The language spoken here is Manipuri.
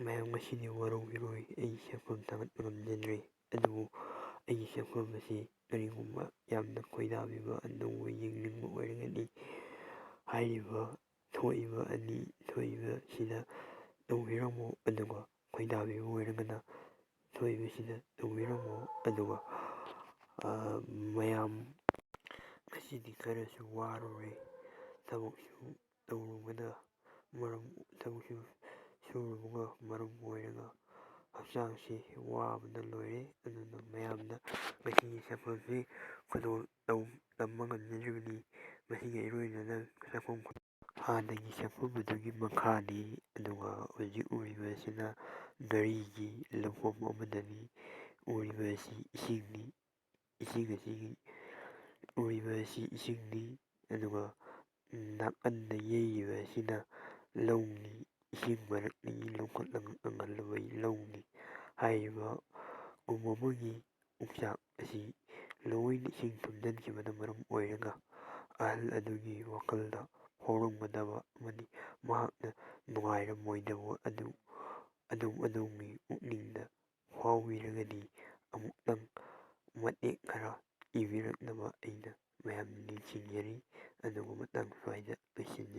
ꯃꯌꯥꯝ ꯉꯁꯤꯗꯤ ꯋꯥꯔꯧꯕꯤꯔꯣꯏ ꯑꯩꯒꯤ ꯁꯛꯐꯝ ꯊꯥꯒꯠꯄ ꯉꯝꯖꯗ꯭ꯔꯦ, ꯑꯗꯨꯕꯨ ꯑꯩꯒꯤ ꯁꯛꯐꯝ ꯑꯁꯤ ꯀꯔꯤꯒꯨꯝꯕ ꯌꯥꯝꯅ ꯈꯣꯏꯗꯥꯕꯤꯕ ꯑꯅꯧꯕ ꯌꯦꯡꯅꯤꯡꯕ ꯑꯣꯏꯔꯒꯗꯤ ꯍꯥꯏꯔꯤꯕ ꯊꯣꯛꯏꯕꯁꯤꯗ ꯇꯧꯕꯤꯔꯝꯃꯨ, ꯑꯗꯨꯒ ꯈꯣꯏꯗꯥꯕꯤꯕ ꯑꯣꯏꯔꯒꯅ ꯊꯣꯛꯏꯕꯁꯤꯗ ꯇꯧꯕꯤꯔꯝꯃꯨ꯫ ꯑꯗꯨꯒ ꯃꯌꯥꯝ ꯉꯁꯤꯗꯤ ꯈꯔꯁꯨ ꯋꯥꯔꯨꯔꯦ, ꯊꯕꯛꯁꯨ ꯁꯨꯔꯨꯕꯒ ꯃꯔꯝ ꯑꯣꯏꯔꯒ ꯍꯛꯆꯥꯡꯁꯤ ꯋꯥꯕꯅ ꯂꯣꯏꯔꯦ꯫ ꯑꯗꯨꯅ ꯃꯌꯥꯝꯅ ꯉꯁꯤꯒꯤ ꯁꯛꯐꯝꯁꯤ ꯇꯝꯕ ꯉꯝꯖꯗ꯭ꯔꯤꯕꯅꯤ꯫ ꯃꯁꯤꯒ ꯏꯔꯣꯏꯅꯅ ꯁꯛꯐꯝ ꯍꯥꯟꯅꯒꯤ ꯁꯛꯐꯝ ꯑꯗꯨꯒꯤ ꯃꯈꯥꯅꯤ꯫ ꯑꯗꯨꯒ ꯍꯧꯖꯤꯛ ꯎꯔꯤꯕ ꯑꯁꯤꯅ ꯘꯔꯤꯒꯤ ꯂꯧꯐꯝ ꯑꯃꯗꯅꯤ꯫ ꯎꯔꯤꯕ ꯑꯁꯤ ꯏꯁꯤꯡꯅꯤ, ꯎꯔꯤꯕ ꯑꯁꯤ ꯏꯁꯤꯡꯅꯤ꯫ ꯑꯗꯨꯒ ꯅꯥꯀꯟꯗ ꯌꯩꯔꯤꯕ ꯑꯁꯤꯅ ꯂꯧꯅꯤ, ꯏꯁꯤꯡ ꯃꯔꯛꯇꯒꯤ ꯂꯧꯈꯠꯂꯒ ꯂꯧꯅꯤ꯫ ꯍꯥꯏꯔꯤꯕ ꯀꯨꯝ ꯑꯃꯒꯤ ꯎꯛꯆꯥꯛ ꯑꯁꯤ ꯂꯣꯏꯅ ꯏꯁꯤꯡ ꯊꯨꯝꯖꯤꯟꯈꯤꯕꯅ ꯃꯔꯝ ꯑꯣꯏꯔꯒ ꯑꯍꯜ ꯑꯗꯨꯒꯤ ꯋꯥꯈꯜꯗ ꯐꯥꯎꯔꯝꯒꯗꯕ ꯑꯃꯗꯤ ꯃꯍꯥꯛꯅ ꯅꯨꯡꯉꯥꯏꯔꯝꯃꯣꯏꯗꯕ ꯑꯗꯨ ꯑꯗꯣꯝꯒꯤ ꯄꯨꯛꯅꯤꯡꯗ ꯐꯥꯎꯕꯤꯔꯒꯗꯤ ꯑꯃꯨꯛꯇꯪ ꯃꯇꯦꯛ ꯈꯔ ꯏꯕꯤꯔꯛꯅꯕ ꯑꯩꯅ ꯃꯌꯥꯝꯅ ꯅꯤꯡꯁꯤꯡꯖꯔꯤ꯫ ꯑꯗꯨꯒ ꯃꯇꯥꯡ ꯁ꯭ꯋꯥꯏꯗ ꯂꯣꯏꯁꯤꯟꯖꯔꯤ꯫